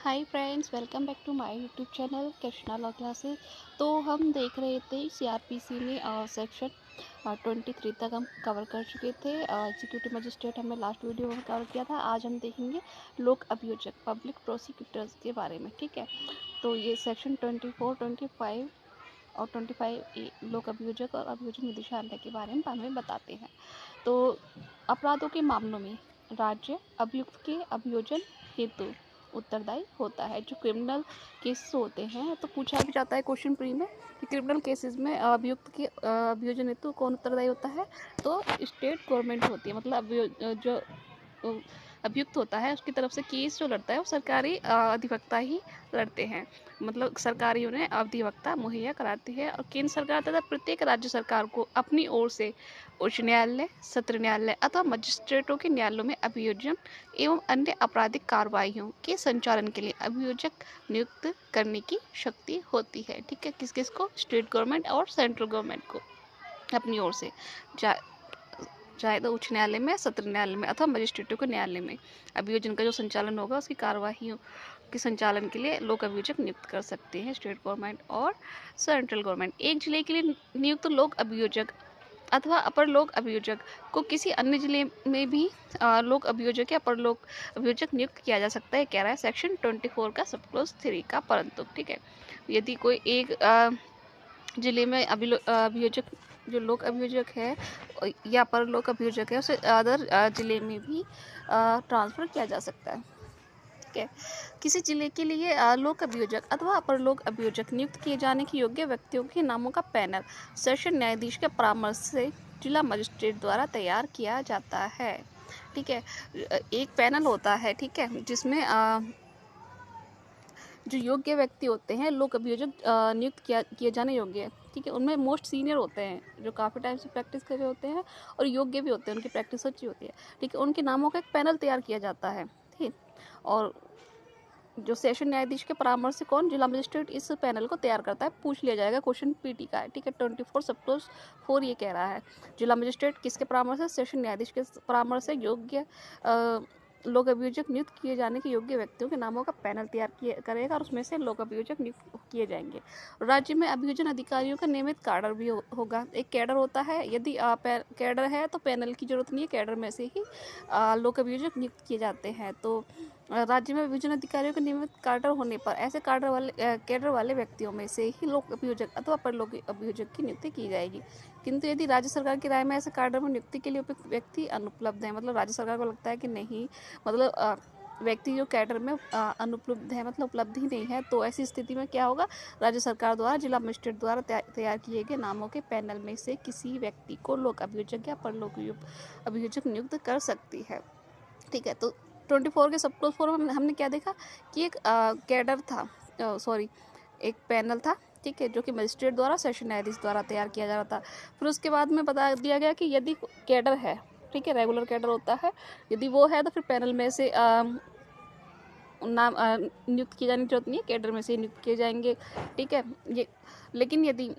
Hi friends, welcome back to my YouTube channel Krishna law classes. तो हम देख रहे थे सीआरपीसी में सेक्शन 23 तक हम कवर कर चुके थे। एग्जीक्यूटिव मजिस्ट्रेट हमने लास्ट वीडियो में कवर किया था। आज हम देखेंगे लोक अभियोजक पब्लिक प्रोसिक्यूटर्स के बारे में। ठीक है, तो ये सेक्शन 24, 25 और 25 लोक अभियोजक और अभियोजन निदेशालय के बारे में हमें बताते हैं। तो अपराधों के मामलों में राज्य अभियुक्त के अभियोजन हेतु उत्तरदायी होता है। जो क्रिमिनल केसेस होते हैं तो पूछा भी जाता है क्वेश्चन प्री में कि क्रिमिनल केसेस में अभियुक्त के अभियोजन हेतु कौन उत्तरदायी होता है। तो स्टेट गवर्नमेंट होती है, मतलब जो अभियुक्त होता है उसकी तरफ से केस जो लड़ता है वो सरकारी अधिवक्ता ही लड़ते हैं। मतलब सरकारी उन्हें अधिवक्ता मुहैया कराती है। और केंद्र सरकार तथा प्रत्येक राज्य सरकार को अपनी ओर से उच्च न्यायालय, सत्र न्यायालय अथवा मजिस्ट्रेटों के न्यायालयों में अभियोजन एवं अन्य आपराधिक कार्रवाइयों के संचालन के लिए अभियोजक नियुक्त करने की शक्ति होती है। ठीक है, किस किस को? स्टेट गवर्नमेंट और सेंट्रल गवर्नमेंट को अपनी ओर से, चाहे तो उच्च न्यायालय में, सत्र न्यायालय में अथवा मजिस्ट्रेटों के न्यायालय में अभियोजन का जो संचालन होगा उसकी कार्यवाही के संचालन के लिए लोक अभियोजक नियुक्त कर सकते हैं स्टेट गवर्नमेंट और सेंट्रल गवर्नमेंट। एक जिले के लिए नियुक्त लोक अभियोजक अथवा अपर लोक अभियोजक को किसी अन्य जिले में भी लोक अभियोजक या अपर लोक अभियोजक नियुक्त किया जा सकता है, कह रहा है सेक्शन 24 का सब क्लॉज 3 का। परंतु ठीक है, यदि कोई एक जिले में अभियोजक जो लोक अभियोजक है या अपर लोक अभियोजक है उसे अदर जिले में भी ट्रांसफ़र किया जा सकता है। ठीक है, किसी जिले के लिए लोक अभियोजक अथवा अपर लोक अभियोजक नियुक्त किए जाने के योग्य व्यक्तियों के नामों का पैनल सेशन न्यायाधीश के परामर्श से जिला मजिस्ट्रेट द्वारा तैयार किया जाता है। ठीक है, एक पैनल होता है, ठीक है, जिसमें जो योग्य व्यक्ति होते हैं लोक अभियोजक नियुक्त किए जाने योग्य है। ठीक है, उनमें मोस्ट सीनियर होते हैं जो काफ़ी टाइम से प्रैक्टिस कर रहे होते हैं और योग्य भी होते हैं, उनकी प्रैक्टिस अच्छी होती है। ठीक है, उनके नामों का एक पैनल तैयार किया जाता है। ठीक, और जो सेशन न्यायाधीश के परामर्श से कौन? जिला मजिस्ट्रेट इस पैनल को तैयार करता है। पूछ लिया जाएगा, क्वेश्चन पीटी का है। ठीक है, 24 सब क्लॉज 4 ये कह रहा है जिला मजिस्ट्रेट किसके परामर्श से? सेशन न्यायाधीश के परामर्श से योग्य लोक अभियोजक नियुक्त किए जाने के योग्य व्यक्तियों के नामों का पैनल तैयार करेगा और उसमें से लोक अभियोजक नियुक्त किए जाएंगे। राज्य में अभियोजन अधिकारियों का नियमित कैडर भी होगा। एक कैडर होता है, यदि कैडर है तो पैनल की जरूरत नहीं है, कैडर में से ही लोक अभियोजक नियुक्त किए जाते हैं। तो राज्य में अभियोजन अधिकारियों के नियमित कैडर होने पर ऐसे कैडर वाले व्यक्तियों में से ही लोक अभियोजक अथवा अपर लोक अभियोजक की नियुक्ति की जाएगी। किंतु यदि राज्य सरकार की राय में ऐसे कैडर में नियुक्ति के लिए उपयुक्त व्यक्ति अनुपलब्ध है, मतलब राज्य सरकार को लगता है कि नहीं, मतलब व्यक्ति जो कैडर में अनुपलब्ध है, मतलब उपलब्ध ही नहीं है, तो ऐसी स्थिति में क्या होगा? राज्य सरकार द्वारा जिला मजिस्ट्रेट द्वारा तैयार किए गए नामों के पैनल में से किसी व्यक्ति को लोक अभियोजक या अपर लोक अभियोजक नियुक्त कर सकती है। ठीक है, तो 24 के सब क्लॉज 4 में हमने क्या देखा कि एक कैडर था, सॉरी एक पैनल था, ठीक है, जो कि मजिस्ट्रेट द्वारा सेशन न्यायाधीश द्वारा तैयार किया जा रहा था। फिर उसके बाद में बता दिया गया कि यदि कैडर है, ठीक है, रेगुलर कैडर होता है, यदि वो है तो फिर पैनल में से नाम नियुक्त किए जाने की जरूरत नहीं है, कैडर में से नियुक्त किए जाएंगे। ठीक है, ये लेकिन यदि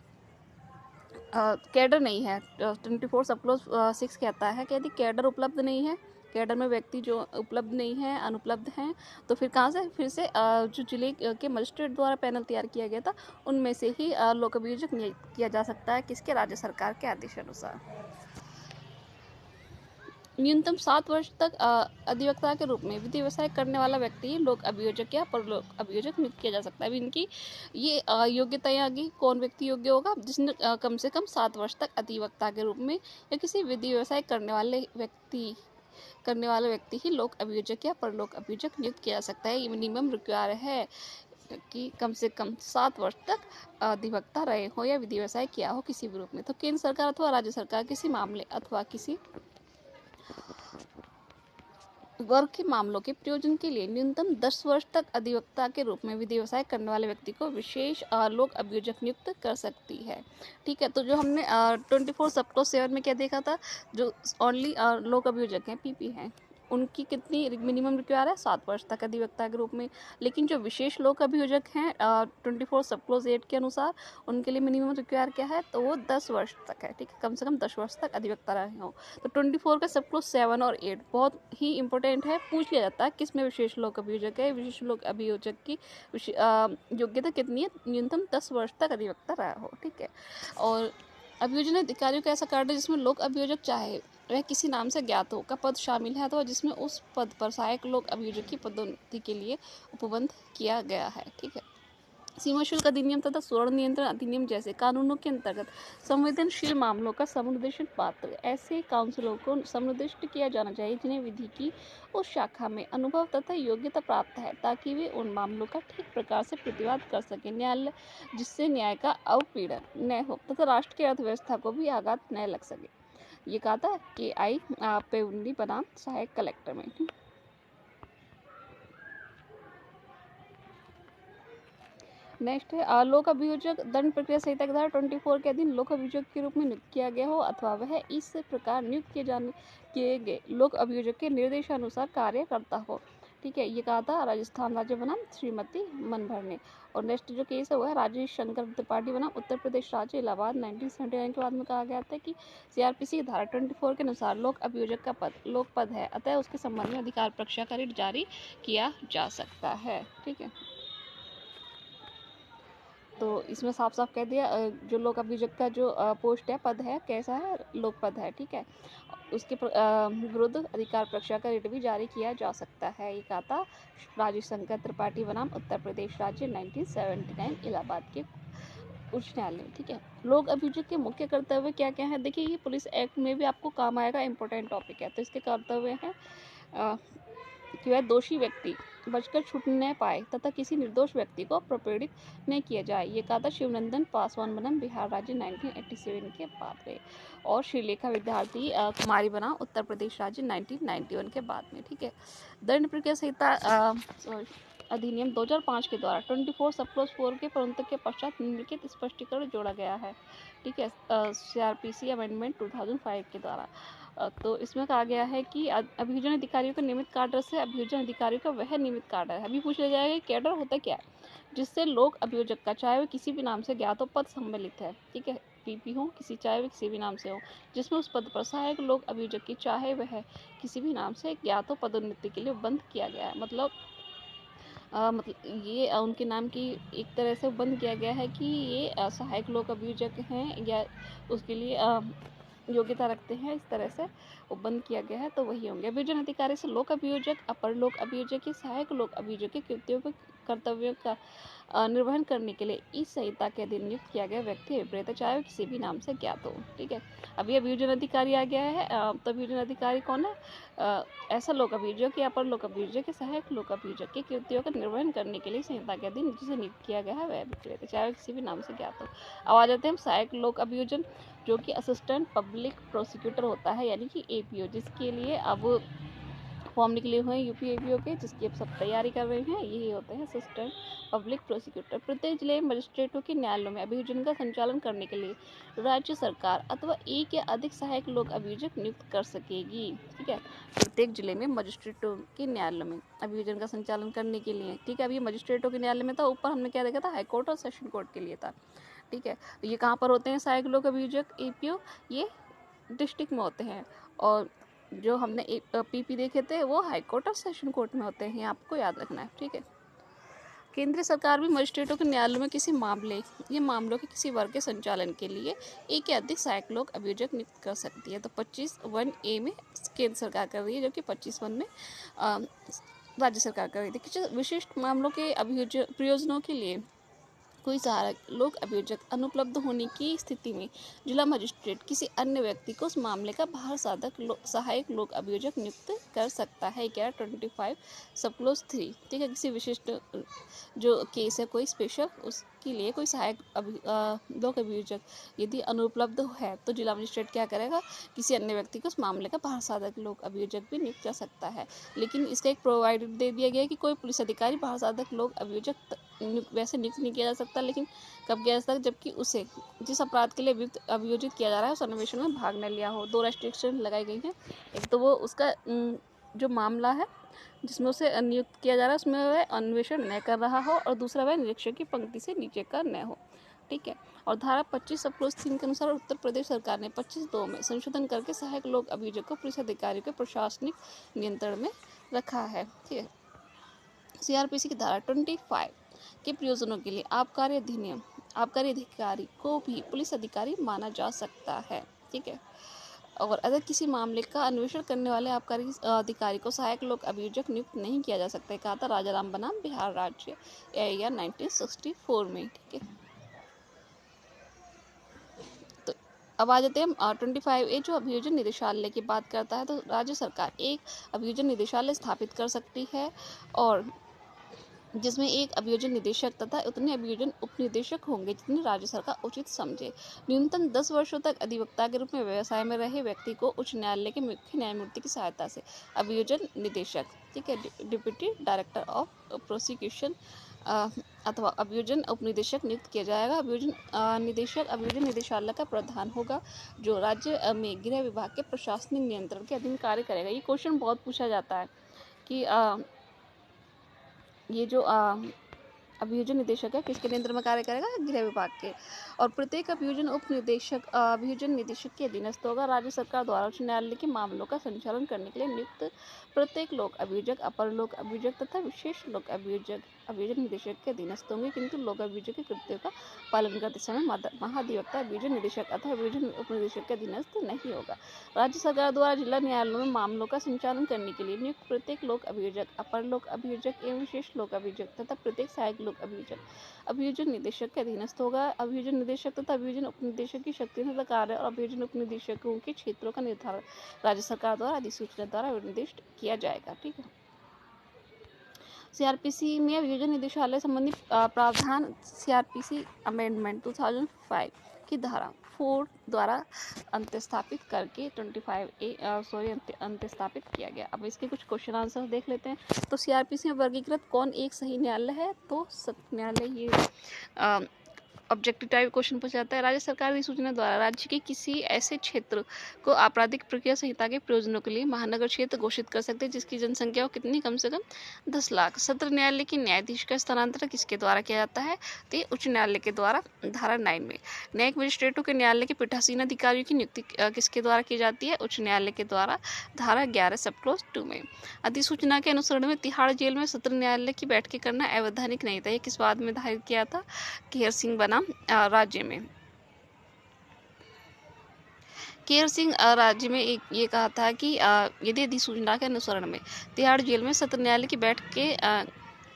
कैडर नहीं है, 24 सब क्लॉज 6 कहता है कि यदि कैडर उपलब्ध नहीं है, कैडर में व्यक्ति जो उपलब्ध नहीं है, अनुपलब्ध हैं, तो फिर कहाँ से? फिर से जो जिले के मजिस्ट्रेट द्वारा पैनल तैयार किया गया था उनमें से ही लोक अभियोजक नियुक्त किया जा सकता है, किसके? राज्य सरकार के आदेशानुसार। न्यूनतम 7 वर्ष तक अधिवक्ता के रूप में विधि व्यवसाय करने वाला व्यक्ति ही लोक अभियोजक या पर लोक अभियोजक नियुक्त किया जा सकता है। अभी इनकी ये योग्यताएं आ गई, कौन व्यक्ति योग्य होगा? जिसने कम से कम 7 वर्ष तक अधिवक्ता के रूप में या किसी विधि व्यवसाय करने वाले व्यक्ति ही लोक अभियोजक या परलोक अभियोजक नियुक्त किया जा सकता है। ये मिनिमम रिक्वायर है कि कम से कम 7 वर्ष तक अधिवक्ता रहे हो या विधि व्यवसाय किया हो किसी भी रूप में। तो केंद्र सरकार अथवा राज्य सरकार किसी मामले अथवा किसी वर्ग के मामलों के प्रयोजन के लिए न्यूनतम 10 वर्ष तक अधिवक्ता के रूप में विधि व्यवसाय करने वाले व्यक्ति को विशेष लोक अभियोजक नियुक्त कर सकती है। ठीक है, तो जो हमने 24 सब क्लॉज 7 में क्या देखा था? जो ओनली लोक अभियोजक हैं, पीपी हैं, उनकी कितनी मिनिमम रिक्वायर है 7 वर्ष तक अधिवक्ता के रूप में। लेकिन जो विशेष लोक अभियोजक हैं 24 सब क्लोज 8 के अनुसार उनके लिए मिनिमम रिक्वायर क्या है, तो वो 10 वर्ष तक है, ठीक है, कम से कम 10 वर्ष तक अधिवक्ता रहे हों। तो 24 का सब क्लोज 7 और 8 बहुत ही इंपॉर्टेंट है, पूछ लिया जाता है किस में विशेष लोक अभियोजक है। विशेष लोक अभियोजक की योग्यता कितनी है, न्यूनतम 10 वर्ष तक अधिवक्ता रहा हो, ठीक है। और अभियोजन अधिकारियों का ऐसा कार्य जिसमें लोक अभियोजक चाहे वह किसी नाम से ज्ञात हो का पद शामिल है, तो जिसमें उस पद पर सहायक लोक अभियोजक की पदोन्नति के लिए उपबंध किया गया है, ठीक है। सीमा शुल्क अधिनियम तथा स्वर्ण नियंत्रण अधिनियम जैसे कानूनों के अंतर्गत संवेदनशील मामलों का समुपदेशन पात्र ऐसे काउंसिलों को समुपदिष्ट किया जाना चाहिए जिन्हें विधि की उस शाखा में अनुभव तथा योग्यता प्राप्त है, ताकि वे उन मामलों का ठीक प्रकार से प्रतिवाद कर सकें न्यायालय, जिससे न्याय का अवपीड़न न हो तथा राष्ट्र की अर्थव्यवस्था को भी आघात न लग सके। ये कहा था KI पेवंडी बनाम सहायक कलेक्टर में। नेक्स्ट है लोक अभियोजक दंड प्रक्रिया संहिता की धारा 24 के अधीन लोक अभियोजक के रूप में नियुक्त किया गया हो अथवा वह इस प्रकार नियुक्त किए गए लोक अभियोजक के निर्देशानुसार कार्य करता हो, ठीक है। ये कहा था राजस्थान राज्य बनाम श्रीमती मनभर ने। और नेक्स्ट जो केस है वो है राजेश शंकर त्रिपाठी बनाम उत्तर प्रदेश राज्य इलाहाबाद 1979 के बाद में कहा गया था कि CRPC की धारा 24 के अनुसार लोक अभियोजक का पद लोक पद है, अतः उसके संबंध में अधिकार परीक्षा का रिट जारी किया जा सकता है, ठीक है। तो इसमें साफ साफ कह दिया जो लोक अभियोजक का जो पोस्ट है, पद है, कैसा है, लोक पद है, ठीक है। उसके विरुद्ध अधिकार परीक्षा का रिट भी जारी किया जा सकता है। ये कहा था राजेश शंकर त्रिपाठी बनाम उत्तर प्रदेश राज्य 1979 इलाहाबाद के उच्च न्यायालय में, ठीक है। लोक अभियोजक के मुख्य कर्तव्य क्या क्या है, देखिए ये पुलिस एक्ट में भी आपको काम आएगा, इंपॉर्टेंट टॉपिक है। तो इसके कर्तव्य हैं कि वह दोषी व्यक्ति बचकर छूट न पाए तथा किसी निर्दोष व्यक्ति को प्रपीड़ित न किया जाए। ये कहा था शिवनंदन पासवान बनाम बिहार राज्य 1987 के बाद में। और श्रीलेखा विद्यार्थी कुमारी बनाम उत्तर प्रदेश राज्य 1991 के बाद में, ठीक है। दंड प्रक्रिया संहिता अधिनियम 2005 के द्वारा 24 सब क्लोज 4 के प्रोन्नति के पश्चात निम्नलिखित स्पष्टीकरण जोड़ा गया है, ठीक है। CRPC अमेंडमेंट 2005 के द्वारा। तो इसमें कहा गया है कि अभियोजन अधिकारियों का नियमित कार्य से अभियोजन अधिकारियों का वह नियमित कार्य है। अभी पूछ लिया जाएगा कैडर होता क्या है, जिससे लोक अभियोजक का चाहे वह किसी भी नाम से ज्ञात हो पद सम्मिलित है, ठीक है। PP हो किसी चाहे वह किसी भी नाम से हो, जिसमें उस पद पर सहायक लोक अभियोजक की चाहे वह किसी भी नाम से ज्ञात हो पदोन्नति के लिए बंद किया गया है। मतलब ये उनके नाम की एक तरह से बंद किया गया है कि ये सहायक लोक अभियोजक हैं या उसके लिए योग्यता रखते हैं, इस तरह से वो बंद किया गया है, तो वही होंगे। अभियोजन अधिकारी से लोक अभियोजक अपर लोक अभियोजक या सहायक लोक अभियोजक के कर्तव्यों का निर्वहन करने के लिए इस संहिता के अधीन नियुक्त किया गया व्यक्ति विपरीत चाहे किसी भी नाम से ज्ञात हो, ठीक है। अभी अभियोजन अधिकारी आ गया है। तो अभियोजन अधिकारी कौन है, ऐसा लोक अभियोजक या अपर लोक अभियोजक या सहायक लोक अभियोजक के कृत्यों का निर्वहन करने के लिए संहिता के अधीन जिसे नियुक्त किया गया है वह विपरीत चाहे किसी भी नाम से ज्ञात हो। अब आ जाते हैं हम सहायक लोक अभियोजन, जो कि असिस्टेंट पब्लिक प्रोसिक्यूटर होता है, यानी कि APO, जिसके लिए अब फॉर्म निकले हुए हैं UP APO के, जिसकी अब सब तैयारी कर रहे हैं। यही होते हैं असिस्टेंट पब्लिक प्रोसिक्यूटर। प्रत्येक जिले में मजिस्ट्रेटों के न्यायालयों में अभियोजन का संचालन करने के लिए राज्य सरकार अथवा एक या अधिक सहायक लोक अभियोजक नियुक्त कर सकेगी, ठीक है। प्रत्येक जिले में मजिस्ट्रेटों के न्यायालयों में अभियोजन का संचालन करने के लिए, ठीक है। अब ये मजिस्ट्रेटों के न्यायालय में था, ऊपर हमने क्या देखा था, हाईकोर्ट और सेशन कोर्ट के लिए था, ठीक है। तो ये कहाँ पर होते हैं सहायक लोक अभियोजक APO, ये डिस्ट्रिक्ट में होते हैं। और जो हमने PP देखे थे वो हाई कोर्ट और सेशन कोर्ट में होते हैं, आपको याद रखना है, ठीक है। केंद्रीय सरकार भी मजिस्ट्रेटों के न्यायालयों में किसी मामले या मामलों के किसी वर्ग के संचालन के लिए एक या अधिक सहायक लोक अभियोजक नियुक्त कर सकती है। तो 25(1)A में केंद्र सरकार कर रही है, जबकि 25(1) में राज्य सरकार कर रही थी। कुछ विशिष्ट मामलों के प्रयोजनों के लिए कोई सहायक लोक अभियोजक अनुपलब्ध होने की स्थिति में जिला मजिस्ट्रेट किसी अन्य व्यक्ति को उस मामले का बाहर सहायक लोक अभियोजक नियुक्त कर सकता है। क्या 25 सब क्लोज 3, ठीक है। किसी विशिष्ट जो केस है कोई स्पेशल, उसके लिए कोई सहायक लोक अभियोजक यदि अनुपलब्ध है तो जिला मजिस्ट्रेट क्या करेगा, किसी अन्य व्यक्ति को उस मामले का बाहर सहायक लोक अभियोजक भी नियुक्त कर सकता है। लेकिन इसका एक प्रोवाइडेड दे दिया गया है कि कोई पुलिस अधिकारी बाहर सहायक लोक अभियोजक वैसे नियुक्त नहीं किया जा सकता, लेकिन कब किया जा सकता, जबकि उसे जिस अपराध के लिए अभियोजित किया जा रहा है उस अन्वेषण में भाग न लिया हो। 2 रेस्ट्रिक्शन लगाई गई हैं। एक तो वो उसका जो मामला है जिसमें उसे नियुक्त किया जा रहा है उसमें वह अन्वेषण न कर रहा हो, और दूसरा वह निरीक्षक की पंक्ति से नीचे का न हो। ठीक है। और धारा 25 सब क्लोज 3 के अनुसार उत्तर प्रदेश सरकार ने 25(2) में संशोधन करके सहायक लोक अभियोजक को पुलिस अधिकारियों के प्रशासनिक नियंत्रण में रखा है। ठीक है। सीआरपीसी की धारा 25 के प्रयोजनों के लिए आबकारी अधिनियम आबकारी अधिकारी को भी पुलिस अधिकारी माना जा सकता है। ठीक है। और अगर किसी मामले का अन्वेषण करने वाले आबकारी अधिकारी को सहायक लोक अभियोजक नियुक्त नहीं किया जा सकता है, कहा था राजा राम बनाम बिहार राज्य या 1964 में। ठीक है। तो अब आ जाते हैं हम 25A जो अभियोजन निदेशालय की बात करता है। तो राज्य सरकार एक अभियोजन निदेशालय स्थापित कर सकती है, और जिसमें एक अभियोजन निदेशक तथा उतने अभियोजन उपनिदेशक होंगे जितने राज्य सरकार उचित समझे। न्यूनतम 10 वर्षों तक अधिवक्ता के रूप में व्यवसाय में रहे व्यक्ति को उच्च न्यायालय के मुख्य न्यायमूर्ति की सहायता से अभियोजन निदेशक, ठीक है, डिप्टी डायरेक्टर ऑफ प्रोसिक्यूशन अथवा अभियोजन उपनिदेशक नियुक्त किया जाएगा। अभियोजन निदेशक अभियोजन निदेशालय का प्रधान होगा, जो राज्य में गृह विभाग के प्रशासनिक नियंत्रण के अधीन कार्य करेगा। ये क्वेश्चन बहुत पूछा जाता है कि ये जो अभियोजन निदेशक है किसके नियंत्रण में कार्य करेगा? गृह विभाग के। और प्रत्येक अभियोजन उप निदेशक अभियोजन निदेशक के अधीनस्थ होगा। राज्य सरकार द्वारा उच्च न्यायालय के मामलों का संचालन करने के लिए नियुक्त प्रत्येक लोक अभियोजक, अपर लोक अभियोजक तथा विशेष लोक अभियोजक अभियोजन निदेशक के अधीनस्थ होंगे, किंतु लोक अभियोजक के कृत्यों का पालन करते समय महाधिवक्ता अभियोजन निदेशक अथवा अभियोजन उप निदेशक के अधीनस्थ नहीं होगा। राज्य सरकार द्वारा जिला न्यायालयों में मामलों का संचालन करने के लिए नियुक्त प्रत्येक लोक अभियोजक, अपर लोक अभियोजक एवं विशेष लोक अभियोजक तथा प्रत्येक सहायक लोक अभियोजक अभियोजन निदेशक के अधीनस्थ होगा। अभियोजन निदेशक तथा अभियोजन उपनिदेशक की शक्तियों तथा कार्य और अभियोजन उपनिदेशकों के क्षेत्रों का निर्धारण राज्य सरकार द्वारा अधिसूचना द्वारा निर्दिष्ट किया जाएगा। ठीक है। सीआरपीसी में अभियोजन निदेशालय संबंधी प्रावधान सीआरपीसी अमेंडमेंट 2005 की धारा 4 द्वारा अंत्यस्थापित करके 25A अंत्यस्थापित किया गया। अब इसके कुछ क्वेश्चन आंसर देख लेते हैं। तो सीआरपीसी में वर्गीकृत कौन एक सही न्यायालय है? तो सत्य न्यायालय। ये ऑब्जेक्टिव टाइप क्वेश्चन पूछा जाता है। राज्य सरकार की सूचना द्वारा राज्य के किसी ऐसे क्षेत्र को आपराधिक प्रक्रिया संहिता के प्रयोजनों के लिए महानगर क्षेत्र घोषित कर सकते हैं जिसकी जनसंख्या हो कितनी? कम से कम 10 लाख। सत्र न्यायालय के न्यायाधीश का स्थानांतरण किसके द्वारा किया जाता है? तो उच्च न्यायालय के द्वारा, धारा 9 में। न्यायिक मजिस्ट्रेटों के न्यायालय के पीठासीन अधिकारियों की नियुक्ति किसके द्वारा की जाती है? उच्च न्यायालय के द्वारा, धारा 11 सब क्लोज 2 में। अधिसूचना के अनुसरण में तिहाड़ जेल में सत्र न्यायालय की बैठकें करना अवैधानिक नहीं था। यह किस बाद में धारित किया था? केहर सिंह बनाम राज्य में। केहर सिंह राज्य में ये कहा था कि यदि अधिसूचना के अनुसरण में तिहाड़ जेल में सत्र न्यायालय की बैठकें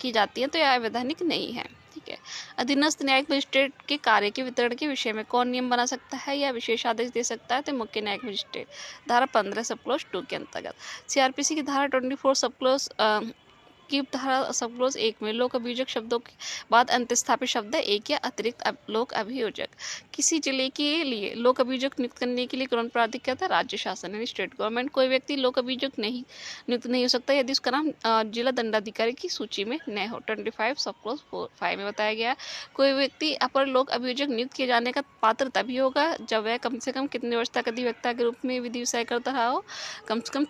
की जाती है तो यह अवैधानिक नहीं है। ठीक है। अधीनस्थ न्यायिक मजिस्ट्रेट के कार्य के वितरण के विषय में कौन नियम बना सकता है या विशेष आदेश दे सकता है? तो मुख्य न्यायिक मजिस्ट्रेट, धारा 15 सब क्लोज 2 के अंतर्गत। सीआरपीसी की धारा 24 सब क्लोज की धारा सब क्लोज 1 में लोक अभियोजक शब्दों के बाद अंत्यस्थापित शब्द है एक या अतिरिक्त लोक अभियोजक। किसी जिले के लिए लोक अभियोजक नियुक्त करने के लिए कौन प्राधिक क्या था? राज्य शासन यानी स्टेट गवर्नमेंट। कोई व्यक्ति लोक अभियोजक नहीं नियुक्त नहीं हो सकता यदि उसका नाम जिला दंडाधिकारी की सूची में न हो। 25 सब क्लोज 5 में बताया गया। कोई व्यक्ति अपर लोक अभियोजक नियुक्त किए जाने का पात्र तभी होगा जब वह कम से कम कितने वर्ष तक अधिवक्ता के रूप में विधि व्यवसाय करता रहा हो? कम से कम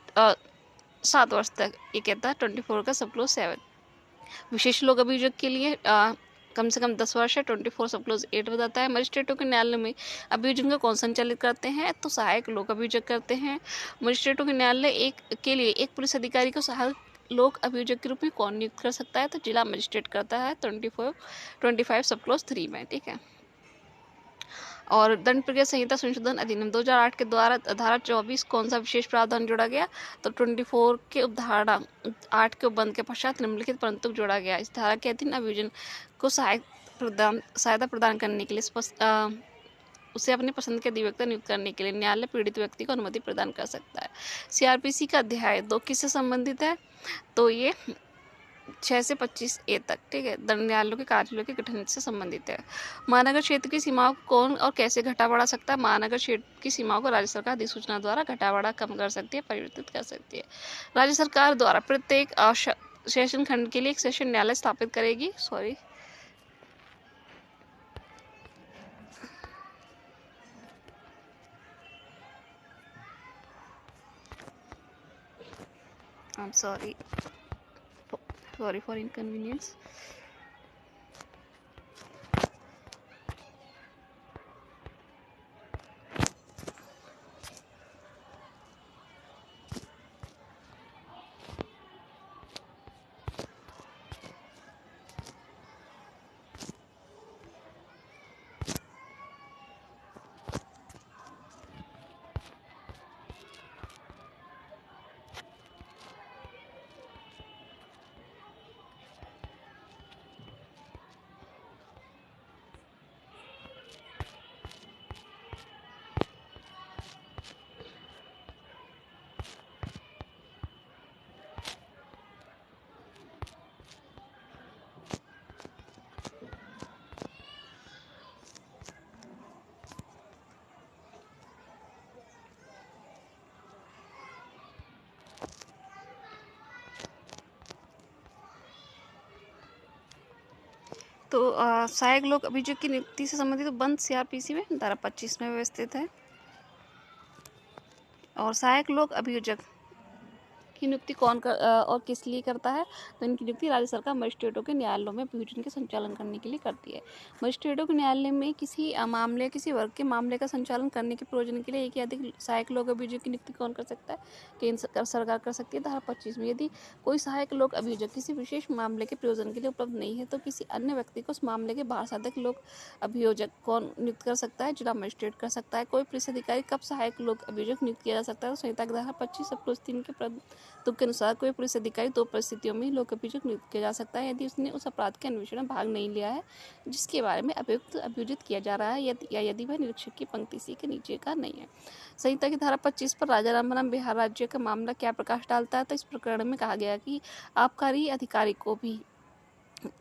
7 वर्ष तक। ये कहता है 24 का सब क्लोज 7। विशेष लोक अभियोजक के लिए कम से कम 10 वर्ष है। 24 सब क्लोज 8 बताता है। मजिस्ट्रेटों के न्यायालय में अभियोजन का कौन संचालित करते हैं? तो सहायक लोक अभियोजक करते हैं। मजिस्ट्रेटों के न्यायालय के लिए एक पुलिस अधिकारी को सहायक लोक अभियोजक के रूप में कौन नियुक्त कर सकता है? तो जिला मजिस्ट्रेट करता है 25 सब क्लोज 3 में। ठीक है। और दंड प्रक्रिया संहिता संशोधन अधिनियम 2008 के द्वारा धारा 24 कौन सा विशेष प्रावधान जोड़ा गया? तो 24 के उपधारा 8 के उपबंध के पश्चात निम्नलिखित परंतु जोड़ा गया। इस धारा के अधीन अभियोजन को सहायता प्रदान करने के लिए उसे अपनी पसंद के अधिवक्ता नियुक्त करने के लिए न्यायालय पीड़ित व्यक्ति को अनुमति प्रदान कर सकता है। सीआरपीसी का अध्याय 2 किससे संबंधित है? तो ये 6 से 25A तक। ठीक है। दंड न्यायालयों के कार्यालयों के गठन से संबंधित है। महानगर क्षेत्र की सीमाओं को कौन और कैसे घटा बढ़ा सकता है? महानगर क्षेत्र की सीमाओं को राज्य सरकार अधिसूचना द्वारा घटा बढ़ा कम कर सकती है, परिवर्तित कर सकती है। राज्य सरकार द्वारा प्रत्येक सेशन खंड के लिए एक सेशन न्यायालय स्थापित करेगी। I am sorry for inconvenience. तो सहायक लोक अभियोजक की नियुक्ति से संबंधित बंद सीआरपीसी में धारा 25 में व्यवस्थित है। और सहायक लोक अभियोजक की नियुक्ति कौन और किस लिए करता है? तो इनकी नियुक्ति राज्य सरकार मजिस्ट्रेटों के न्यायालयों में अभियोजन के संचालन करने के लिए करती है। मजिस्ट्रेटों के न्यायालय में किसी मामले किसी वर्ग के मामले का संचालन करने के प्रयोजन के लिए एक या अधिक सहायक लोक अभियोजक की नियुक्ति कौन कर सकता है? केंद्र सरकार कर सकती है। धारा 25 में यदि कोई सहायक लोक अभियोजक किसी विशेष मामले के प्रयोजन के लिए उपलब्ध नहीं है तो किसी अन्य व्यक्ति को उस मामले के बाहर सहायक लोक अभियोजक कौन नियुक्त कर सकता है? जिला मजिस्ट्रेट कर सकता है। कोई पुलिस अधिकारी कब सहायक लोक अभियोजक नियुक्त किया जा सकता है? तो संहिता की धारा 25 सब 3 के तो के अनुसार कोई पुलिस अधिकारी 2 परिस्थितियों में लोक अभियोजक नियुक्त किया जा सकता है। यदि उसने उस अपराध के अन्वेषण में भाग नहीं लिया है जिसके बारे में अभियोजित किया जा रहा है या यदि वह निरीक्षक की पंक्ति सी के नीचे का नहीं है। संहिता की धारा 25 पर राजा रामबन बिहार राज्य का मामला क्या प्रकाश डालता है? तो इस प्रकरण में कहा गया कि आबकारी अधिकारी को भी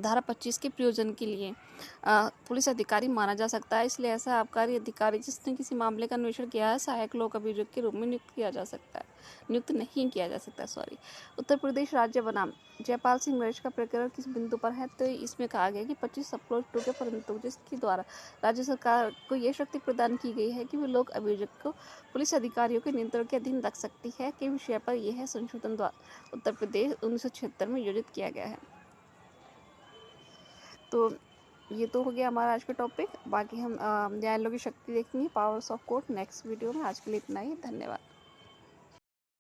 धारा 25 के प्रयोजन के लिए पुलिस अधिकारी माना जा सकता है। इसलिए ऐसा आबकारी अधिकारी जिसने किसी मामले का अन्वेषण किया है सहायक लोक अभियोजक के रूप में नियुक्त नहीं किया जा सकता। उत्तर प्रदेश राज्य बनाम जयपाल सिंह नरेश का प्रकरण किस बिंदु पर है? तो इसमें कहा गया कि 25 सब क्लॉज 2 के परंतु जिसके द्वारा राज्य सरकार को यह शक्ति प्रदान की गई है कि वह लोक अभियोजक को पुलिस अधिकारियों के नियंत्रण के अधीन रख सकती है के विषय पर यह संशोधन द्वारा उत्तर प्रदेश 1976 में योजित किया गया है। तो ये तो हो गया हमारा आज का टॉपिक। बाकी हम न्यायालयों की शक्ति देखेंगे, powers of court, next video में। आज के लिए इतना ही, धन्यवाद।